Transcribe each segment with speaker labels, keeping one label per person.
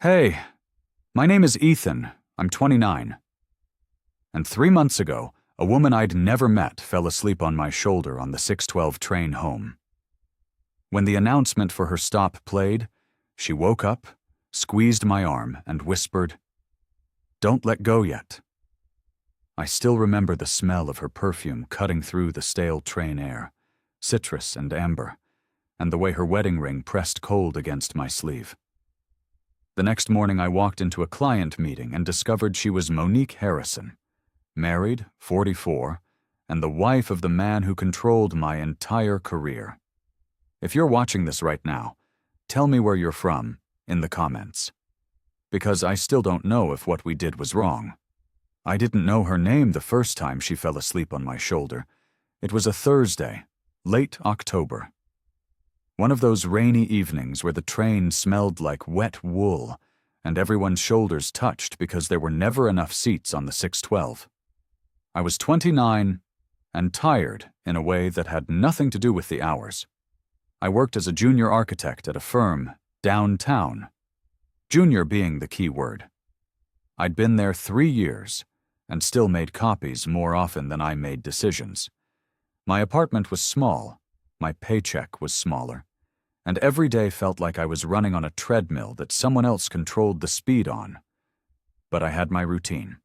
Speaker 1: Hey, my name is Ethan. I'm 29. And 3 months ago, a woman I'd never met fell asleep on my shoulder on the 612 train home. When the announcement for her stop played, she woke up, squeezed my arm, and whispered, "Don't let go yet." I still remember the smell of her perfume cutting through the stale train air, citrus and amber, and the way her wedding ring pressed cold against my sleeve. The next morning I walked into a client meeting and discovered she was Monique Harrison, married, 44, and the wife of the man who controlled my entire career. If you're watching this right now, tell me where you're from in the comments. Because I still don't know if what we did was wrong. I didn't know her name the first time she fell asleep on my shoulder. It was a Thursday, late October. One of those rainy evenings where the train smelled like wet wool and everyone's shoulders touched because there were never enough seats on the 612. I was 29 and tired in a way that had nothing to do with the hours. I worked as a junior architect at a firm downtown, junior being the key word. I'd been there 3 years and still made copies more often than I made decisions. My apartment was small, my paycheck was smaller, and every day felt like I was running on a treadmill that someone else controlled the speed on. But I had my routine.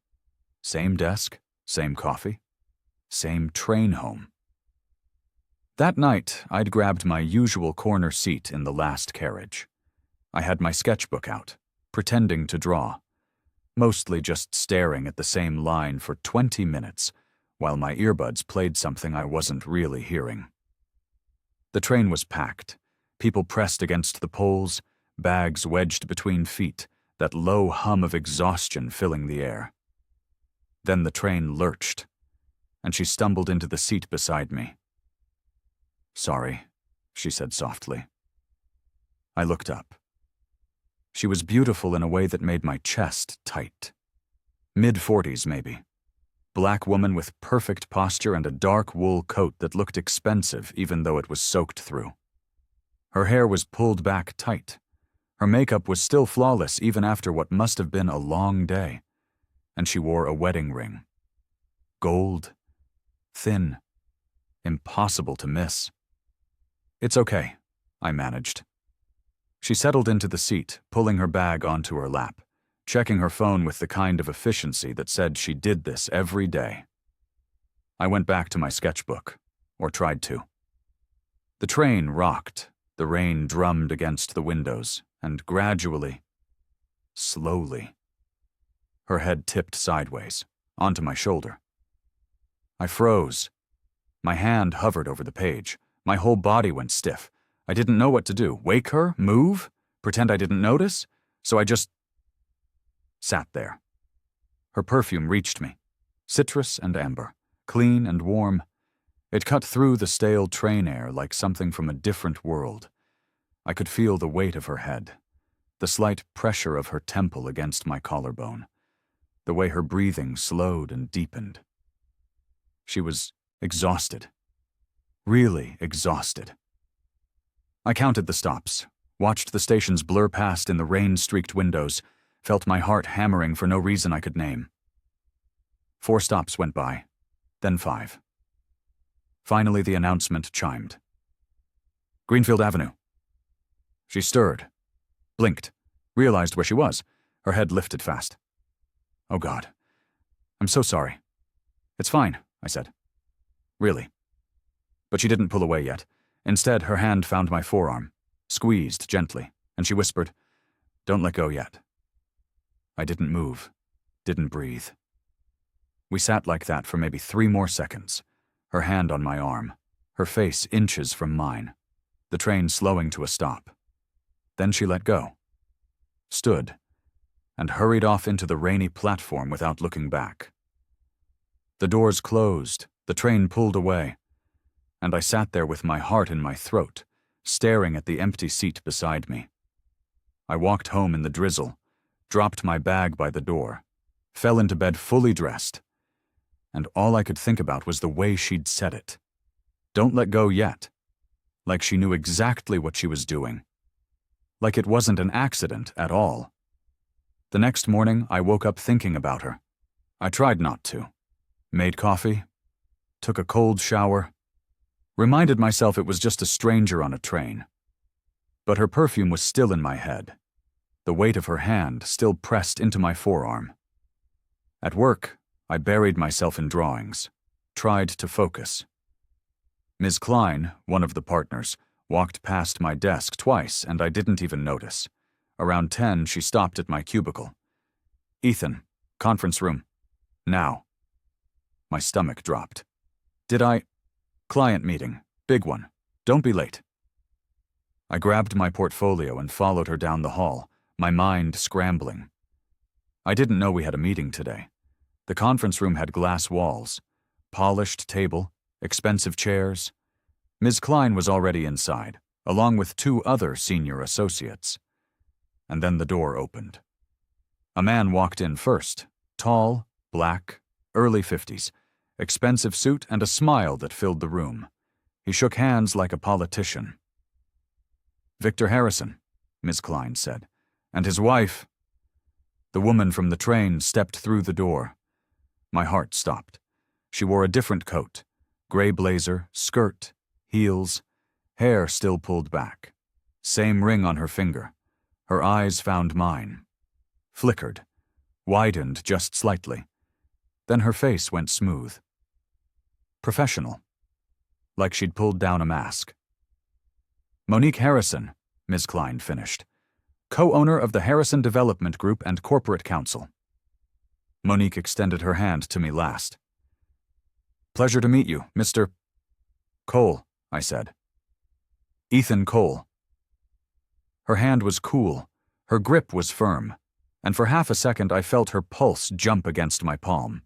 Speaker 1: Same desk, same coffee, same train home. That night, I'd grabbed my usual corner seat in the last carriage. I had my sketchbook out, pretending to draw, mostly just staring at the same line for 20 minutes while my earbuds played something I wasn't really hearing. The train was packed. People pressed against the poles, bags wedged between feet, that low hum of exhaustion filling the air. Then the train lurched, and she stumbled into the seat beside me. "Sorry," she said softly. I looked up. She was beautiful in a way that made my chest tight. Mid-40s, maybe. Black woman with perfect posture and a dark wool coat that looked expensive even though it was soaked through. Her hair was pulled back tight. Her makeup was still flawless even after what must have been a long day. And she wore a wedding ring. Gold. Thin. Impossible to miss. "It's okay," I managed. She settled into the seat, pulling her bag onto her lap, checking her phone with the kind of efficiency that said she did this every day. I went back to my sketchbook, or tried to. The train rocked. The rain drummed against the windows, and gradually, slowly, her head tipped sideways, onto my shoulder. I froze. My hand hovered over the page. My whole body went stiff. I didn't know what to do. Wake her? Move? Pretend I didn't notice? So I just sat there. Her perfume reached me. Citrus and amber, clean and warm. It cut through the stale train air like something from a different world. I could feel the weight of her head, the slight pressure of her temple against my collarbone, the way her breathing slowed and deepened. She was exhausted. Really exhausted. I counted the stops, watched the stations blur past in the rain-streaked windows, felt my heart hammering for no reason I could name. 4 stops went by, then 5. Finally, the announcement chimed. "Greenfield Avenue." She stirred, blinked, realized where she was. Her head lifted fast. "Oh God. I'm so sorry." "It's fine," I said. "Really." But she didn't pull away yet. Instead, her hand found my forearm, squeezed gently, and she whispered, "Don't let go yet." I didn't move, didn't breathe. We sat like that for maybe 3 more seconds, her hand on my arm, her face inches from mine, the train slowing to a stop. Then she let go, stood, and hurried off into the rainy platform without looking back. The doors closed, the train pulled away, and I sat there with my heart in my throat, staring at the empty seat beside me. I walked home in the drizzle, dropped my bag by the door, fell into bed fully dressed, and all I could think about was the way she'd said it. Don't let go yet. Like she knew exactly what she was doing. Like it wasn't an accident at all. The next morning, I woke up thinking about her. I tried not to. Made coffee, took a cold shower, reminded myself it was just a stranger on a train. But her perfume was still in my head, the weight of her hand still pressed into my forearm. At work, I buried myself in drawings, tried to focus. Ms. Klein, one of the partners, walked past my desk twice and I didn't even notice. Around 10, she stopped at my cubicle. "Ethan, conference room. Now." My stomach dropped. Client meeting. Big one. Don't be late." I grabbed my portfolio and followed her down the hall, my mind scrambling. I didn't know we had a meeting today. The conference room had glass walls, polished table, expensive chairs. Ms. Klein was already inside, along with 2 other senior associates. And then the door opened. A man walked in first, tall, black, early 50s, expensive suit and a smile that filled the room. He shook hands like a politician. "Victor Harrison," Ms. Klein said, "and his wife." The woman from the train stepped through the door. My heart stopped. She wore a different coat, gray blazer, skirt, heels, hair still pulled back. Same ring on her finger. Her eyes found mine. Flickered, widened just slightly. Then her face went smooth. Professional. Like she'd pulled down a mask. "Monique Harrison," Ms. Klein finished. "Co-owner of the Harrison Development Group and Corporate Counsel." Monique extended her hand to me last. "Pleasure to meet you, Mr. Cole," I said. "Ethan Cole." Her hand was cool, her grip was firm, and for half a second I felt her pulse jump against my palm.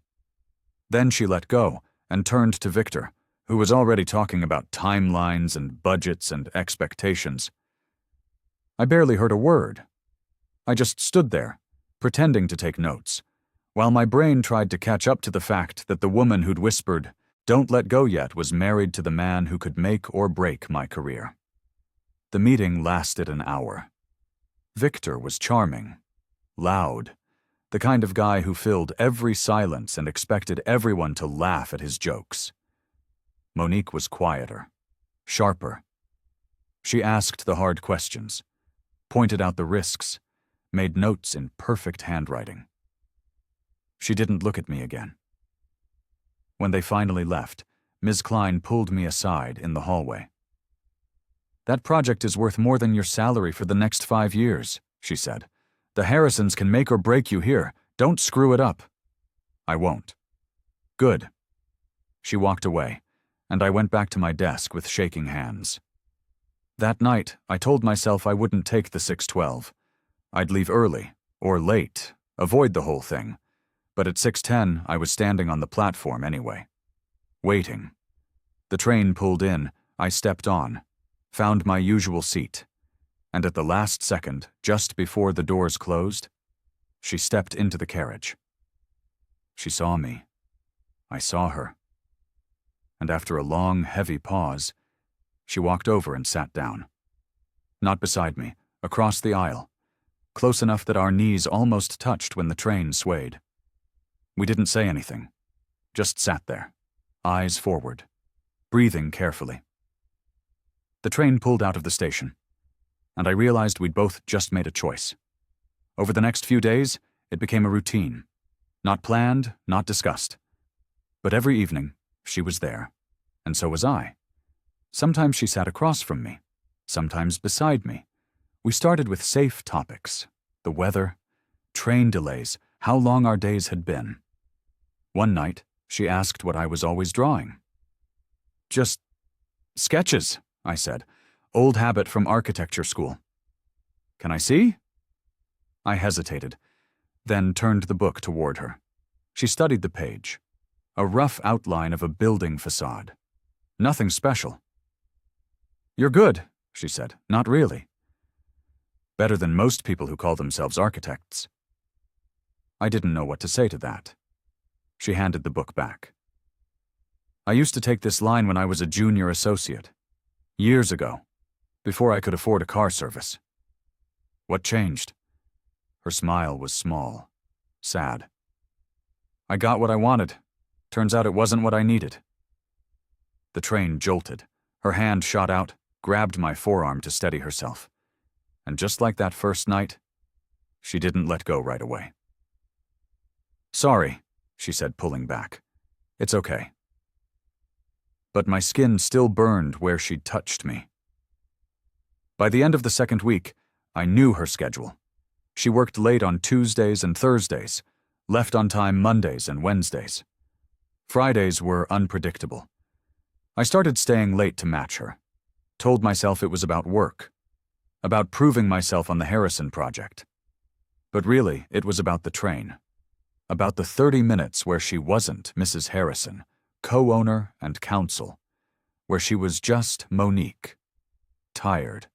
Speaker 1: Then she let go and turned to Victor, who was already talking about timelines and budgets and expectations. I barely heard a word. I just stood there, pretending to take notes, while my brain tried to catch up to the fact that the woman who'd whispered, "Don't let go yet," was married to the man who could make or break my career. The meeting lasted an hour. Victor was charming, loud, the kind of guy who filled every silence and expected everyone to laugh at his jokes. Monique was quieter, sharper. She asked the hard questions, pointed out the risks, made notes in perfect handwriting. She didn't look at me again. When they finally left, Ms. Klein pulled me aside in the hallway. "That project is worth more than your salary for the next 5 years," she said. "The Harrisons can make or break you here. Don't screw it up." "I won't." "Good." She walked away, and I went back to my desk with shaking hands. That night, I told myself I wouldn't take the 6:12. I'd leave early, or late, avoid the whole thing. But at 6:10, I was standing on the platform anyway. Waiting. The train pulled in, I stepped on, found my usual seat, and at the last second, just before the doors closed, she stepped into the carriage. She saw me. I saw her. And after a long, heavy pause, she walked over and sat down. Not beside me, across the aisle, close enough that our knees almost touched when the train swayed. We didn't say anything, just sat there, eyes forward, breathing carefully. The train pulled out of the station, and I realized we'd both just made a choice. Over the next few days, it became a routine. Not planned, not discussed. But every evening, she was there, and so was I. Sometimes she sat across from me, sometimes beside me. We started with safe topics, the weather, train delays, how long our days had been. One night, she asked what I was always drawing. "Just sketches," I said. "Old habit from architecture school." "Can I see?" I hesitated, then turned the book toward her. She studied the page. A rough outline of a building facade. Nothing special. "You're good," she said. "Not really." Better than most people who call themselves architects. I didn't know what to say to that. She handed the book back. "I used to take this line when I was a junior associate. Years ago, before I could afford a car service." "What changed?" Her smile was small, sad. I got what I wanted. Turns out it wasn't what I needed. The train jolted. Her hand shot out, grabbed my forearm to steady herself. And just like that first night, she didn't let go right away. "Sorry," she said, pulling back. "It's okay." But my skin still burned where she'd touched me. By the end of the second week, I knew her schedule. She worked late on Tuesdays and Thursdays, left on time Mondays and Wednesdays. Fridays were unpredictable. I started staying late to match her. Told myself it was about work, about proving myself on the Harrison project. But really, it was about the train. About the 30 minutes where she wasn't Mrs. Harrison, co-owner and counsel, where she was just Monique. Tired.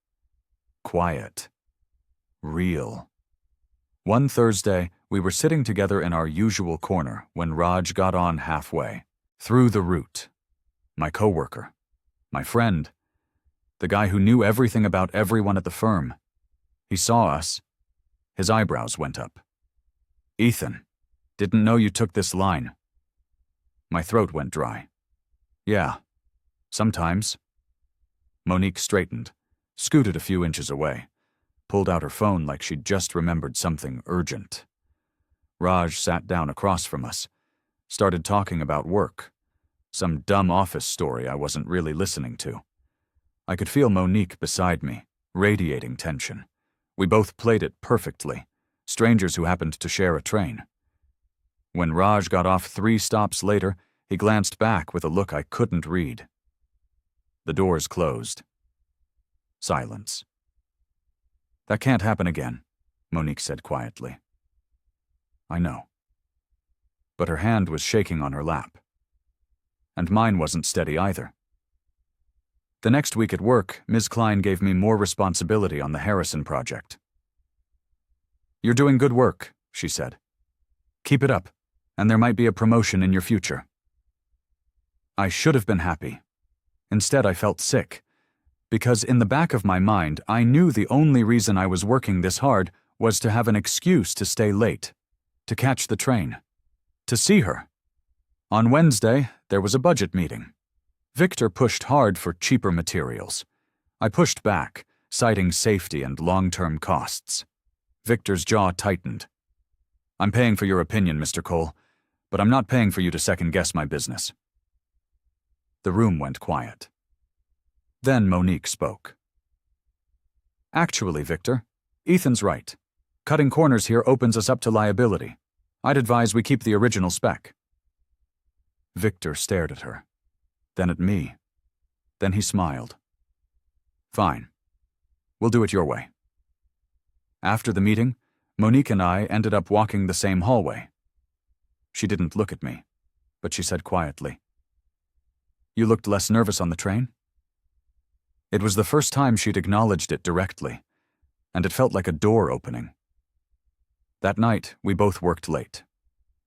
Speaker 1: Quiet. Real. One Thursday, we were sitting together in our usual corner when Raj got on halfway. Through the route. My coworker. My friend. The guy who knew everything about everyone at the firm. He saw us. His eyebrows went up. "Ethan, didn't know you took this line." My throat went dry. "Yeah, sometimes." Monique straightened, scooted a few inches away, pulled out her phone like she'd just remembered something urgent. Raj sat down across from us, started talking about work, some dumb office story I wasn't really listening to. I could feel Monique beside me, radiating tension. We both played it perfectly, strangers who happened to share a train. When Raj got off 3 stops later, he glanced back with a look I couldn't read. The doors closed. Silence. "That can't happen again," Monique said quietly. "I know." But her hand was shaking on her lap. And mine wasn't steady either. The next week at work, Ms. Klein gave me more responsibility on the Harrison project. "You're doing good work," she said. "Keep it up, and there might be a promotion in your future." I should have been happy. Instead, I felt sick, because in the back of my mind, I knew the only reason I was working this hard was to have an excuse to stay late, to catch the train, to see her. On Wednesday, there was a budget meeting. Victor pushed hard for cheaper materials. I pushed back, citing safety and long-term costs. Victor's jaw tightened. "I'm paying for your opinion, Mr. Cole, but I'm not paying for you to second-guess my business." The room went quiet. Then Monique spoke. "Actually, Victor, Ethan's right. Cutting corners here opens us up to liability. I'd advise we keep the original spec." Victor stared at her, then at me. Then he smiled. "Fine. We'll do it your way." After the meeting, Monique and I ended up walking the same hallway. She didn't look at me, but she said quietly, "You looked less nervous on the train?" It was the first time she'd acknowledged it directly, and it felt like a door opening. That night, we both worked late.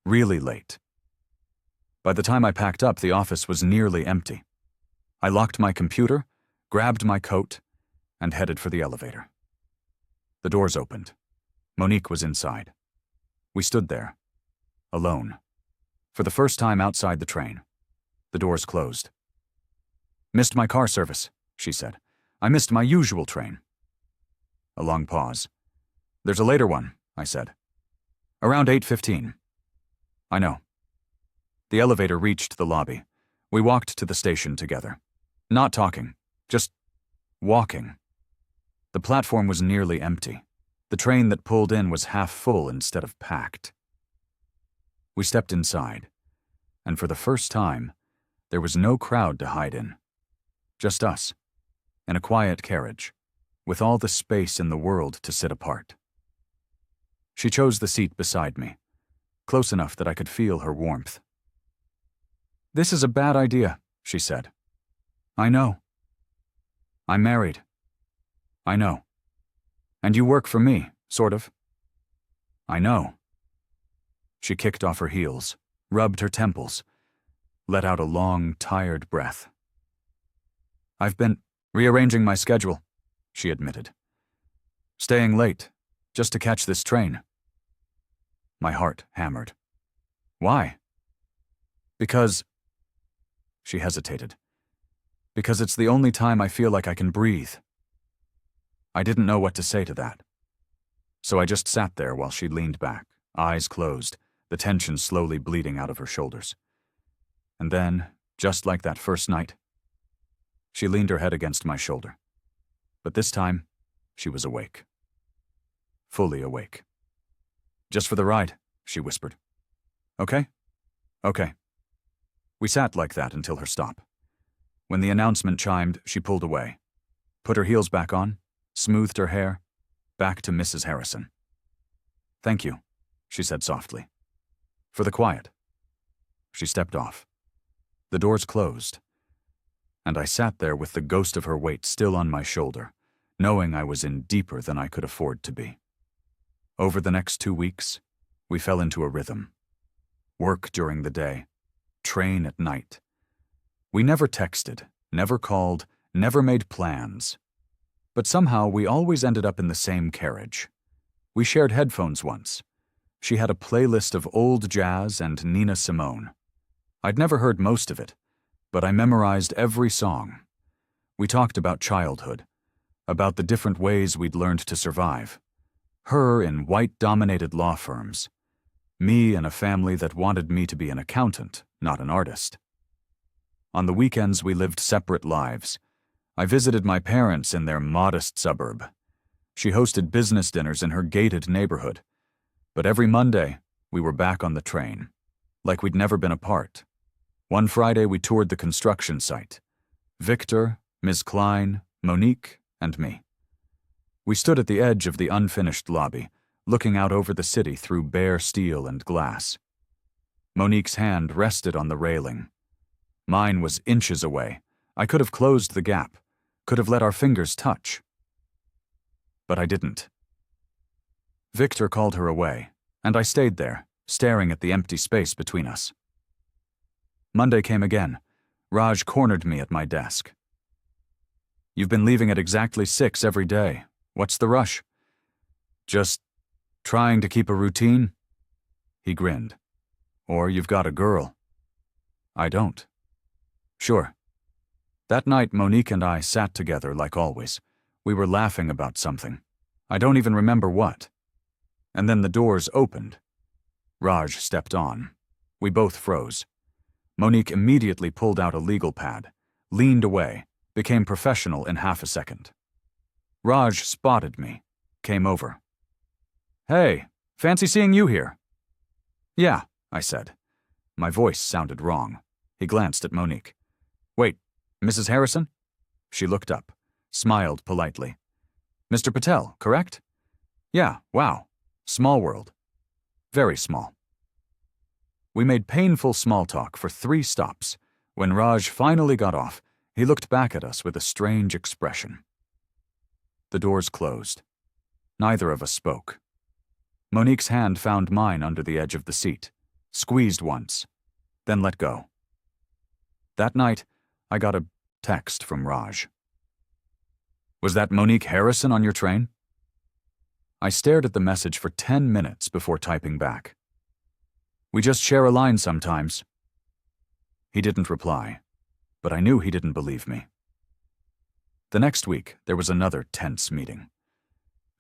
Speaker 1: Really late. By the time I packed up, the office was nearly empty. I locked my computer, grabbed my coat, and headed for the elevator. The doors opened. Monique was inside. We stood there, alone, for the first time outside the train. The doors closed. "Missed my car service," she said. "I missed my usual train." A long pause. "There's a later one," I said. "Around 8:15. "I know." The elevator reached the lobby. We walked to the station together. Not talking, just walking. The platform was nearly empty. The train that pulled in was half full instead of packed. We stepped inside, and for the first time, there was no crowd to hide in. Just us, in a quiet carriage, with all the space in the world to sit apart. She chose the seat beside me, close enough that I could feel her warmth. "This is a bad idea," she said. "I know." "I'm married." "I know." "And you work for me, sort of." "I know." She kicked off her heels, rubbed her temples, let out a long, tired breath. "I've been rearranging my schedule," she admitted. "Staying late, just to catch this train." My heart hammered. Why? Because... She hesitated. Because it's the only time I feel like I can breathe. I didn't know what to say to that. So I just sat there while she leaned back, eyes closed, the tension slowly bleeding out of her shoulders. And then, just like that first night, she leaned her head against my shoulder. But this time, she was awake. Fully awake. Just for the ride, she whispered. Okay? Okay. We sat like that until her stop. When the announcement chimed, she pulled away, put her heels back on, smoothed her hair, back to Mrs. Harrison. Thank you, she said softly. For the quiet. She stepped off. The doors closed, and I sat there with the ghost of her weight still on my shoulder, knowing I was in deeper than I could afford to be. Over the next 2 weeks, we fell into a rhythm. Work during the day, train at night. We never texted, never called, never made plans. But somehow we always ended up in the same carriage. We shared headphones once. She had a playlist of old jazz and Nina Simone. I'd never heard most of it, but I memorized every song. We talked about childhood, about the different ways we'd learned to survive. Her in white-dominated law firms. Me in a family that wanted me to be an accountant, not an artist. On the weekends, we lived separate lives. I visited my parents in their modest suburb. She hosted business dinners in her gated neighborhood. But every Monday, we were back on the train, like we'd never been apart. One Friday, we toured the construction site. Victor, Ms. Klein, Monique, and me. We stood at the edge of the unfinished lobby, looking out over the city through bare steel and glass. Monique's hand rested on the railing. Mine was inches away. I could have closed the gap, could have let our fingers touch. But I didn't. Victor called her away, and I stayed there, staring at the empty space between us. Monday came again. Raj cornered me at my desk. You've been leaving at exactly 6 every day. What's the rush? Just trying to keep a routine? He grinned. Or you've got a girl. I don't. Sure. That night, Monique and I sat together like always. We were laughing about something. I don't even remember what. And then the doors opened. Raj stepped on. We both froze. Monique immediately pulled out a legal pad, leaned away, became professional in half a second. Raj spotted me, came over. Hey, fancy seeing you here. Yeah, I said. My voice sounded wrong. He glanced at Monique. Wait, Mrs. Harrison? She looked up, smiled politely. Mr. Patel, correct? Yeah, wow. Small world. Very small. We made painful small talk for 3 stops. When Raj finally got off, he looked back at us with a strange expression. The doors closed. Neither of us spoke. Monique's hand found mine under the edge of the seat, squeezed once, then let go. That night, I got a text from Raj. Was that Monique Harrison on your train? I stared at the message for 10 minutes before typing back. We just share a line sometimes. He didn't reply, but I knew he didn't believe me. The next week, there was another tense meeting.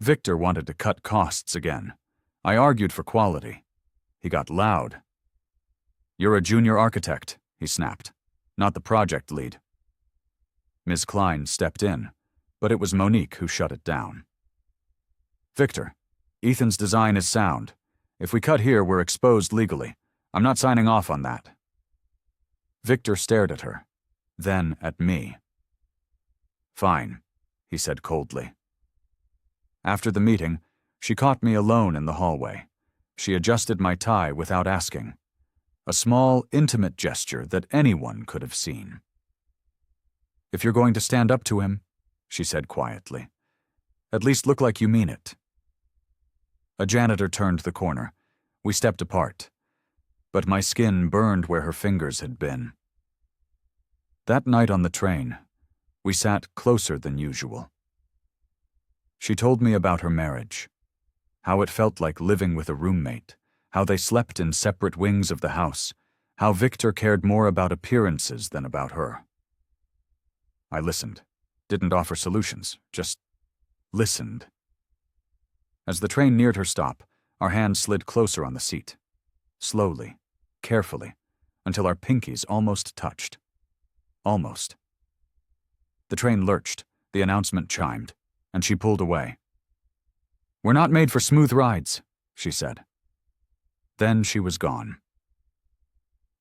Speaker 1: Victor wanted to cut costs again. I argued for quality. He got loud. You're a junior architect, he snapped, not the project lead. Ms. Klein stepped in, but it was Monique who shut it down. Victor, Ethan's design is sound. If we cut here, we're exposed legally. I'm not signing off on that. Victor stared at her, then at me. Fine, he said coldly. After the meeting, she caught me alone in the hallway. She adjusted my tie without asking. A small, intimate gesture that anyone could have seen. If you're going to stand up to him, she said quietly, at least look like you mean it. A janitor turned the corner. We stepped apart, but my skin burned where her fingers had been. That night on the train, we sat closer than usual. She told me about her marriage, how it felt like living with a roommate, how they slept in separate wings of the house, how Victor cared more about appearances than about her. I listened, didn't offer solutions, just listened. As the train neared her stop, our hands slid closer on the seat. Slowly, carefully, until our pinkies almost touched. Almost. The train lurched, the announcement chimed, and she pulled away. "We're not made for smooth rides," she said. Then she was gone.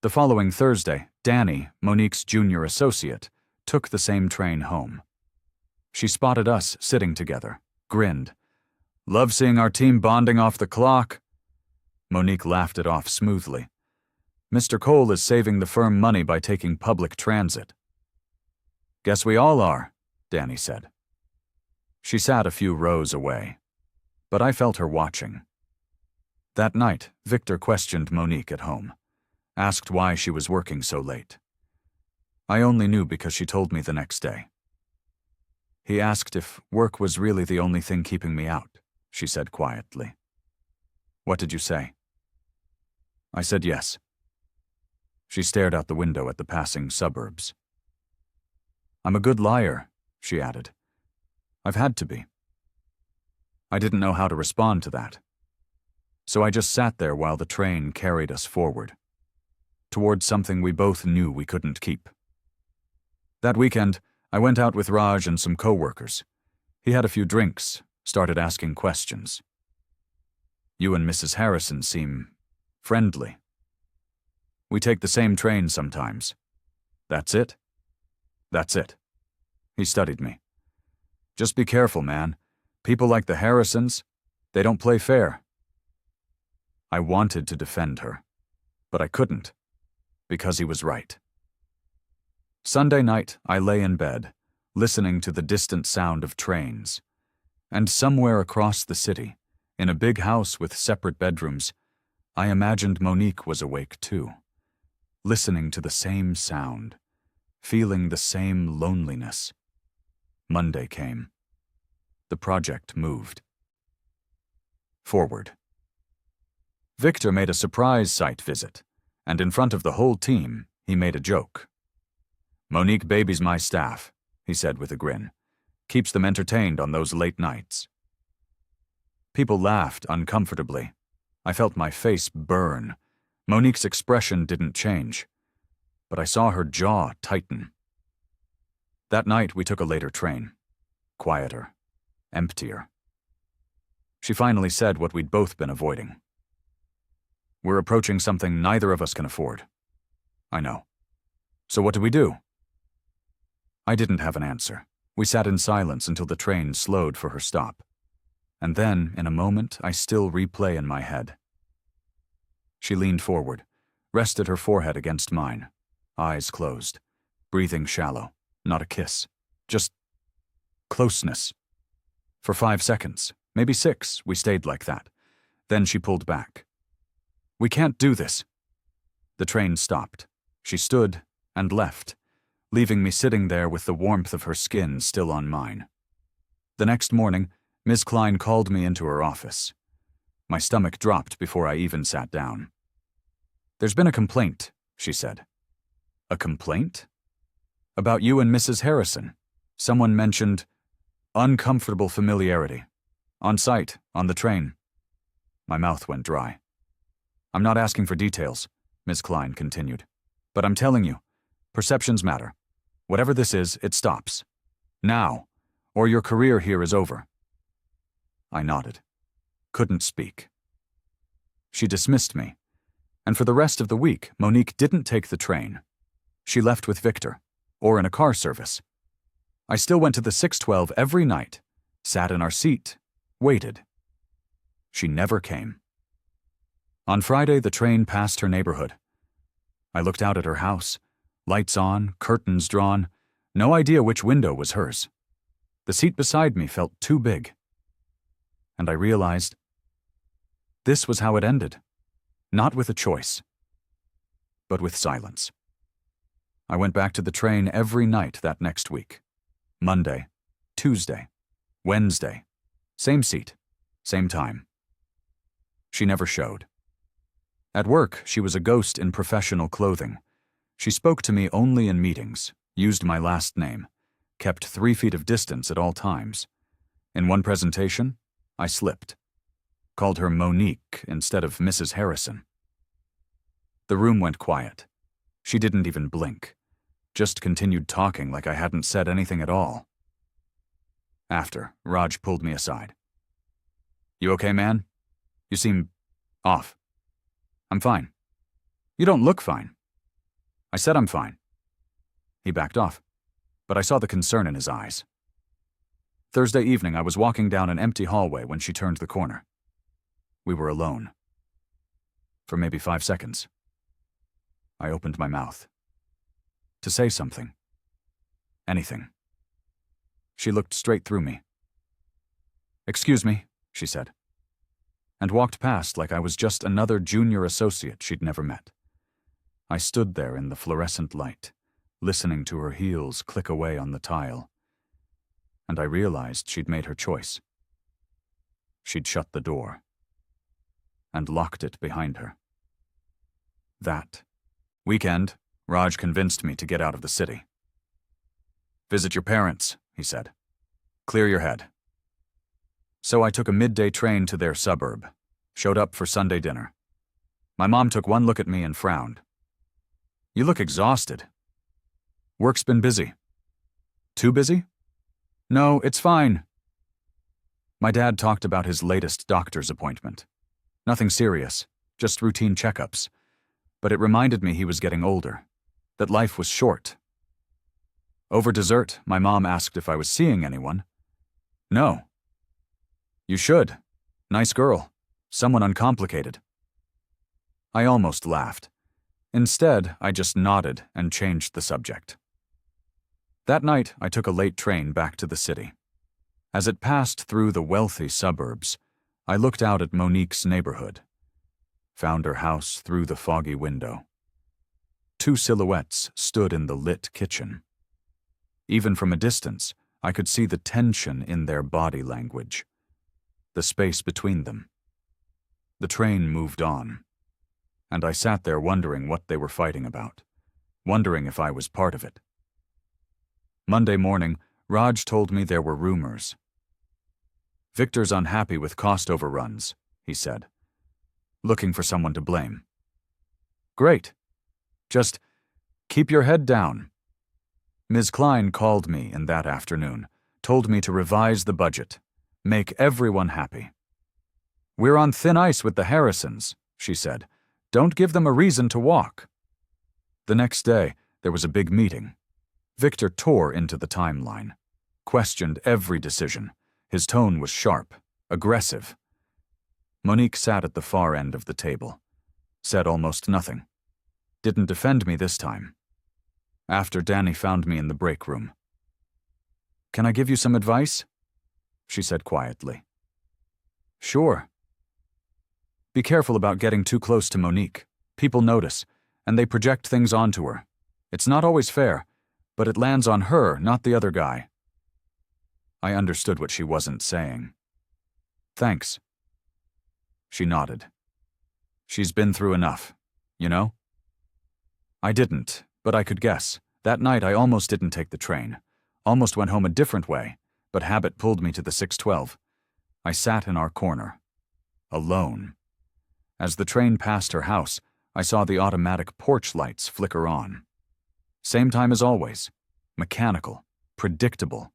Speaker 1: The following Thursday, Danny, Monique's junior associate, took the same train home. She spotted us sitting together, grinned. "Love seeing our team bonding off the clock." Monique laughed it off smoothly. "Mr. Cole is saving the firm money by taking public transit." "Guess we all are," Danny said. She sat a few rows away, but I felt her watching. That night, Victor questioned Monique at home, asked why she was working so late. I only knew because she told me the next day. He asked if work was really the only thing keeping me out, she said quietly. "What did you say?" I said yes. She stared out the window at the passing suburbs. "I'm a good liar," she added. "I've had to be." I didn't know how to respond to that. So I just sat there while the train carried us forward, towards something we both knew we couldn't keep. That weekend, I went out with Raj and some co-workers. He had a few drinks, started asking questions. "You and Mrs. Harrison seem friendly." "We take the same train sometimes." "That's it?" "That's it." He studied me. "Just be careful, man. People like the Harrisons, they don't play fair." I wanted to defend her, but I couldn't, because he was right. Sunday night, I lay in bed, listening to the distant sound of trains, and somewhere across the city, in a big house with separate bedrooms, I imagined Monique was awake too, listening to the same sound, feeling the same loneliness. Monday came. The project moved forward. Victor made a surprise site visit, and in front of the whole team, he made a joke. "Monique babies my staff," he said with a grin. "Keeps them entertained on those late nights." People laughed uncomfortably. I felt my face burn. Monique's expression didn't change, but I saw her jaw tighten. That night we took a later train. Quieter. Emptier. She finally said what we'd both been avoiding. "We're approaching something neither of us can afford." "I know. So what do we do?" I didn't have an answer. We sat in silence until the train slowed for her stop. And then, in a moment, I still replay in my head. She leaned forward, rested her forehead against mine, eyes closed, breathing shallow, not a kiss, just closeness. For 5 seconds, maybe 6, we stayed like that. Then she pulled back. "We can't do this." The train stopped. She stood and left, leaving me sitting there with the warmth of her skin still on mine. The next morning, Ms. Klein called me into her office. My stomach dropped before I even sat down. "There's been a complaint," she said. "A complaint?" "About you and Mrs. Harrison. Someone mentioned uncomfortable familiarity. On site, on the train." My mouth went dry. "I'm not asking for details," Ms. Klein continued. "But I'm telling you, perceptions matter. Whatever this is, it stops. Now, or your career here is over." I nodded. Couldn't speak. She dismissed me, and for the rest of the week, Monique didn't take the train. She left with Victor, or in a car service. I still went to the 612 every night, sat in our seat, waited. She never came. On Friday, the train passed her neighborhood. I looked out at her house, lights on, curtains drawn, no idea which window was hers. The seat beside me felt too big. And I realized this was how it ended, not with a choice, but with silence. I went back to the train every night that next week. Monday, Tuesday, Wednesday, same seat, same time. She never showed. At work, she was a ghost in professional clothing. She spoke to me only in meetings, used my last name, kept 3 feet of distance at all times. In one presentation, I slipped. Called her Monique instead of Mrs. Harrison. The room went quiet. She didn't even blink, just continued talking like I hadn't said anything at all. After, Raj pulled me aside. "You okay, man? You seem off." "I'm fine." "You don't look fine." "I said I'm fine." He backed off, but I saw the concern in his eyes. Thursday evening, I was walking down an empty hallway when she turned the corner. We were alone. For maybe 5 seconds. I opened my mouth. To say something. Anything. She looked straight through me. "Excuse me," she said, and walked past like I was just another junior associate she'd never met. I stood there in the fluorescent light, listening to her heels click away on the tile, and I realized she'd made her choice. She'd shut the door and locked it behind her. That weekend, Raj convinced me to get out of the city. "Visit your parents," he said. "Clear your head." So I took a midday train to their suburb, showed up for Sunday dinner. My mom took one look at me and frowned. "You look exhausted." "Work's been busy." "Too busy?" "No, it's fine." My dad talked about his latest doctor's appointment. Nothing serious, just routine checkups. But it reminded me he was getting older, that life was short. Over dessert, my mom asked if I was seeing anyone. "No." "You should. Nice girl. Someone uncomplicated." I almost laughed. Instead, I just nodded and changed the subject. That night, I took a late train back to the city. As it passed through the wealthy suburbs, I looked out at Monique's neighborhood. Found her house through the foggy window. 2 silhouettes stood in the lit kitchen. Even from a distance, I could see the tension in their body language, the space between them. The train moved on, and I sat there wondering what they were fighting about, wondering if I was part of it. Monday morning, Raj told me there were rumors. "Victor's unhappy with cost overruns," he said. "Looking for someone to blame." "Great. Just keep your head down." Ms. Klein called me in that afternoon, told me to revise the budget, make everyone happy. "We're on thin ice with the Harrisons," she said. "Don't give them a reason to walk." The next day, there was a big meeting. Victor tore into the timeline, questioned every decision. His tone was sharp, aggressive. Monique sat at the far end of the table, said almost nothing. Didn't defend me this time. After, Danny found me in the break room. "Can I give you some advice?" she said quietly. "Sure." "Be careful about getting too close to Monique. People notice, and they project things onto her. It's not always fair, but it lands on her, not the other guy." I understood what she wasn't saying. "Thanks." She nodded. "She's been through enough, you know?" I didn't, but I could guess. That night I almost didn't take the train. Almost went home a different way, but habit pulled me to the 612. I sat in our corner. Alone. As the train passed her house, I saw the automatic porch lights flicker on. Same time as always. Mechanical. Predictable.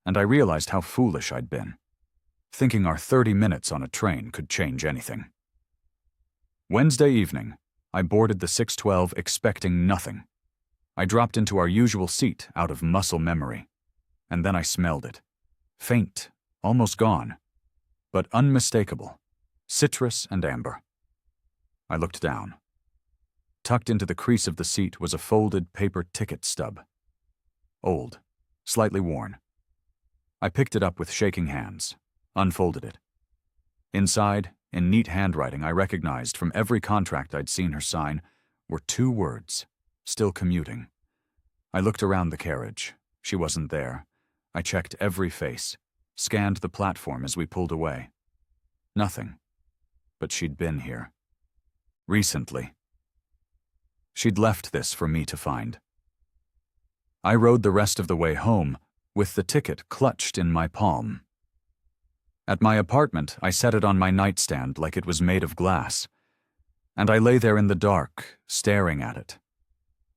Speaker 1: And I realized how foolish I'd been. Thinking our 30 minutes on a train could change anything. Wednesday evening, I boarded the 612 expecting nothing. I dropped into our usual seat out of muscle memory, and then I smelled it. Faint, almost gone, but unmistakable. Citrus and amber. I looked down. Tucked into the crease of the seat was a folded paper ticket stub. Old, slightly worn. I picked it up with shaking hands, unfolded it. Inside, in neat handwriting I recognized from every contract I'd seen her sign, were 2 words, still commuting. I looked around the carriage. She wasn't there. I checked every face, scanned the platform as we pulled away. Nothing. But she'd been here. recently. She'd left this for me to find. I rode the rest of the way home with the ticket clutched in my palm. At my apartment, I set it on my nightstand like it was made of glass, and I lay there in the dark, staring at it,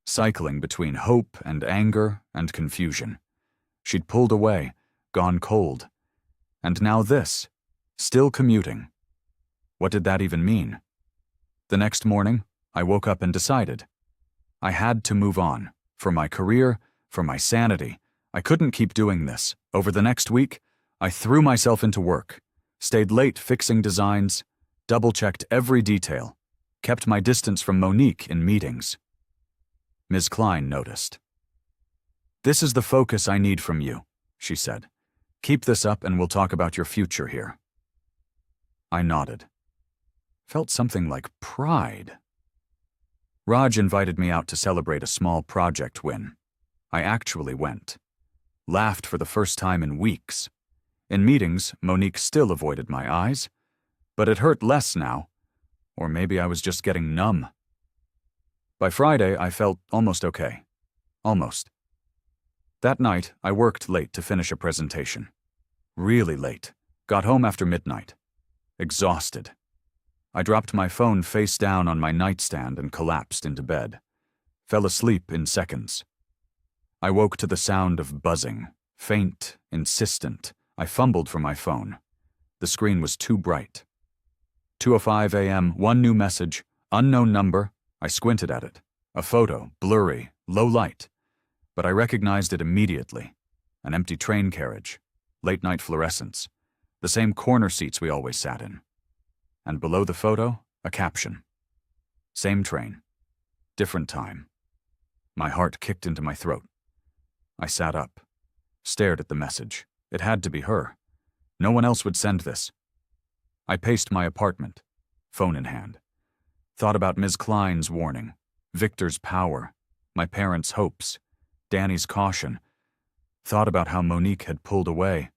Speaker 1: cycling between hope and anger and confusion. She'd pulled away, gone cold, and now this, still commuting. What did that even mean? The next morning, I woke up and decided. I had to move on, for my career, for my sanity. I couldn't keep doing this. Over the next week, I threw myself into work, stayed late fixing designs, double-checked every detail, kept my distance from Monique in meetings. Ms. Klein noticed. "This is the focus I need from you," she said. "Keep this up and we'll talk about your future here." I nodded. Felt something like pride. Raj invited me out to celebrate a small project win. I actually went. Laughed for the first time in weeks. In meetings, Monique still avoided my eyes, but it hurt less now, or maybe I was just getting numb. By Friday, I felt almost okay. Almost. That night, I worked late to finish a presentation. Really late. Got home after midnight. Exhausted. I dropped my phone face down on my nightstand and collapsed into bed. Fell asleep in seconds. I woke to the sound of buzzing, faint, insistent. I fumbled for my phone. The screen was too bright. 2:05 a.m., one new message, unknown number. I squinted at it. A photo, blurry, low light. But I recognized it immediately. An empty train carriage, late-night fluorescence, the same corner seats we always sat in. And below the photo, a caption. Same train. Different time. My heart kicked into my throat. I sat up, stared at the message. It had to be her. No one else would send this. I paced my apartment, phone in hand. Thought about Ms. Klein's warning, Victor's power, my parents' hopes, Danny's caution. Thought about how Monique had pulled away,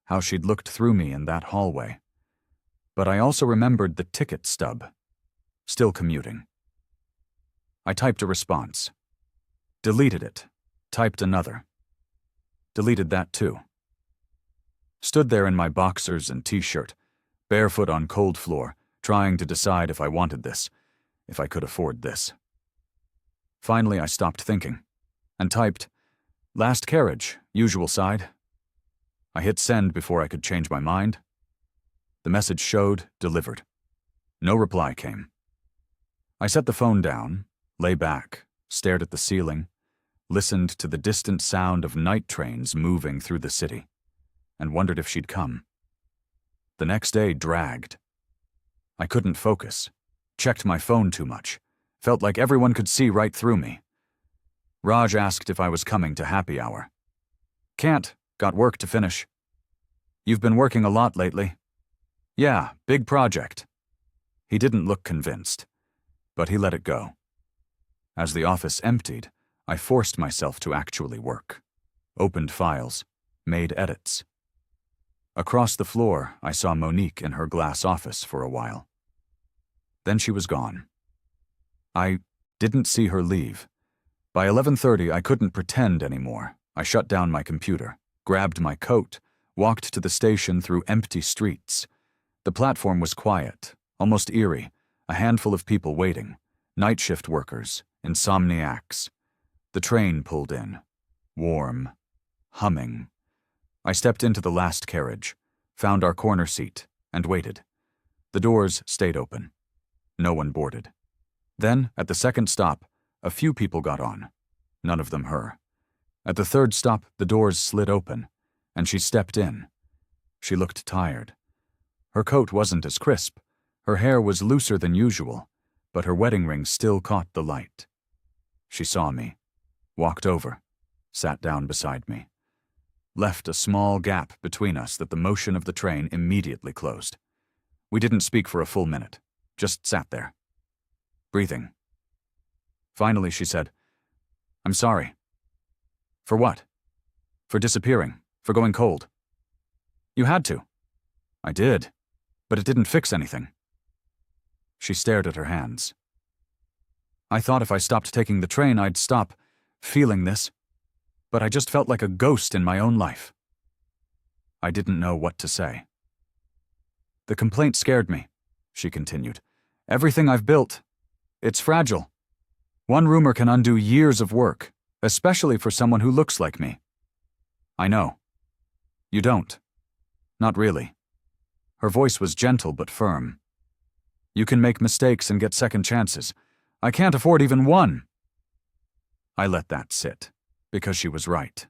Speaker 1: how she'd looked through me in that hallway. But I also remembered the ticket stub. Still commuting. I typed a response. Deleted it. Typed another. Deleted that too. Stood there in my boxers and t-shirt, barefoot on cold floor, trying to decide if I wanted this, if I could afford this. Finally, I stopped thinking, and typed, "Last carriage, usual side." I hit send before I could change my mind. The message showed, delivered. No reply came. I set the phone down, lay back, stared at the ceiling, listened to the distant sound of night trains moving through the city, and wondered if she'd come. The next day dragged. I couldn't focus, checked my phone too much, felt like everyone could see right through me. Raj asked if I was coming to happy hour. "Can't, got work to finish." "You've been working a lot lately." "Yeah, big project." He didn't look convinced, but he let it go. As the office emptied, I forced myself to actually work. Opened files, made edits. Across the floor, I saw Monique in her glass office for a while. Then she was gone. I didn't see her leave. By 11:30, I couldn't pretend anymore. I shut down my computer, grabbed my coat, walked to the station through empty streets. The platform was quiet, almost eerie, a handful of people waiting, night shift workers, insomniacs. The train pulled in, warm, humming. I stepped into the last carriage, found our corner seat, and waited. The doors stayed open. No one boarded. Then, at the second stop, a few people got on. None of them her. At the third stop, the doors slid open, and she stepped in. She looked tired. Her coat wasn't as crisp. Her hair was looser than usual, but her wedding ring still caught the light. She saw me, walked over, sat down beside me. Left a small gap between us that the motion of the train immediately closed. We didn't speak for a full minute, just sat there, breathing. Finally, she said, "I'm sorry." "For what?" "For disappearing, for going cold." "You had to." "I did, but it didn't fix anything." She stared at her hands. I thought if I stopped taking the train, I'd stop feeling this, but I just felt like a ghost in my own life. I didn't know what to say. The complaint scared me, she continued. Everything I've built, it's fragile. One rumor can undo years of work, especially for someone who looks like me. I know. You don't. Not really. Her voice was gentle but firm. You can make mistakes and get second chances. I can't afford even one. I let that sit, because she was right.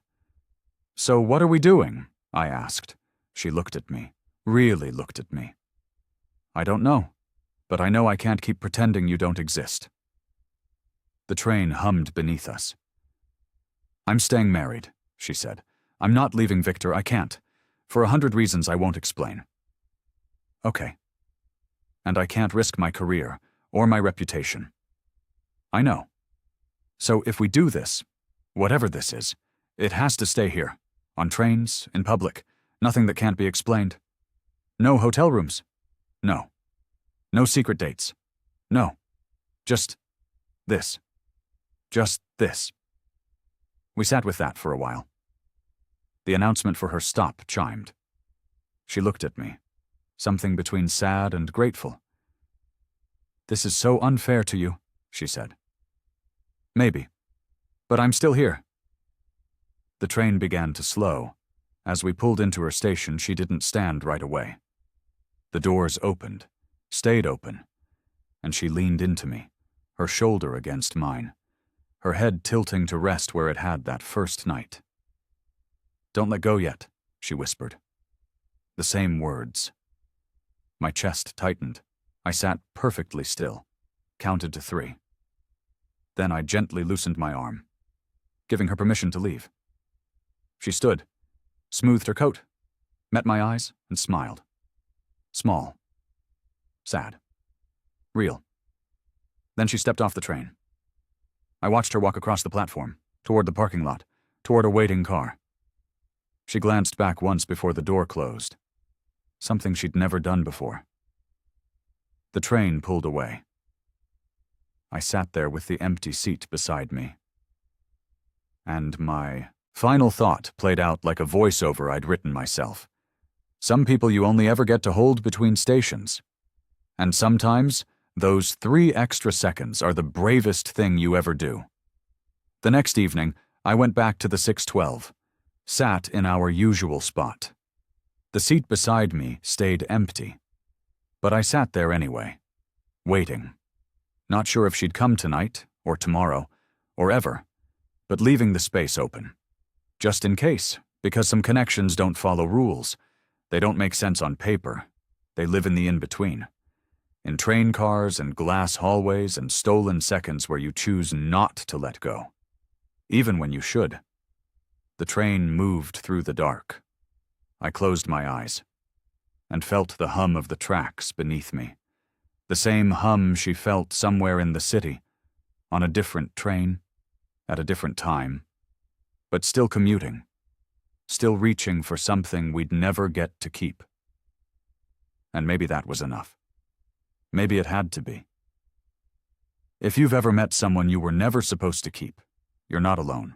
Speaker 1: So what are we doing? I asked. She looked at me, really looked at me. I don't know, but I know I can't keep pretending you don't exist. The train hummed beneath us. I'm staying married, she said. I'm not leaving Victor, I can't. For 100 reasons I won't explain. Okay. And I can't risk my career, or my reputation. I know. So if we do this, whatever this is, it has to stay here. On trains, in public, nothing that can't be explained. No hotel rooms. No. No secret dates. No. Just this. Just this. We sat with that for a while. The announcement for her stop chimed. She looked at me, something between sad and grateful. This is so unfair to you, she said. Maybe, but I'm still here. The train began to slow. As we pulled into her station, she didn't stand right away. The doors opened, stayed open, and she leaned into me, her shoulder against mine, her head tilting to rest where it had that first night. Don't let go yet, she whispered. The same words. My chest tightened. I sat perfectly still, counted to 3. Then I gently loosened my arm, giving her permission to leave. She stood, smoothed her coat, met my eyes, and smiled. Small. Sad. Real. Then she stepped off the train. I watched her walk across the platform, toward the parking lot, toward a waiting car. She glanced back once before the door closed. Something she'd never done before. The train pulled away. I sat there with the empty seat beside me. And my final thought played out like a voiceover I'd written myself. Some people you only ever get to hold between stations. And sometimes, those 3 extra seconds are the bravest thing you ever do. The next evening, I went back to the 612, sat in our usual spot. The seat beside me stayed empty. But I sat there anyway, waiting. Not sure if she'd come tonight, or tomorrow, or ever, but leaving the space open. Just in case, because some connections don't follow rules. They don't make sense on paper. They live in the in-between. In train cars and glass hallways and stolen seconds where you choose not to let go. Even when you should. The train moved through the dark. I closed my eyes and felt the hum of the tracks beneath me. The same hum she felt somewhere in the city, on a different train, at a different time, but still commuting, still reaching for something we'd never get to keep. And maybe that was enough. Maybe it had to be. If you've ever met someone you were never supposed to keep, you're not alone.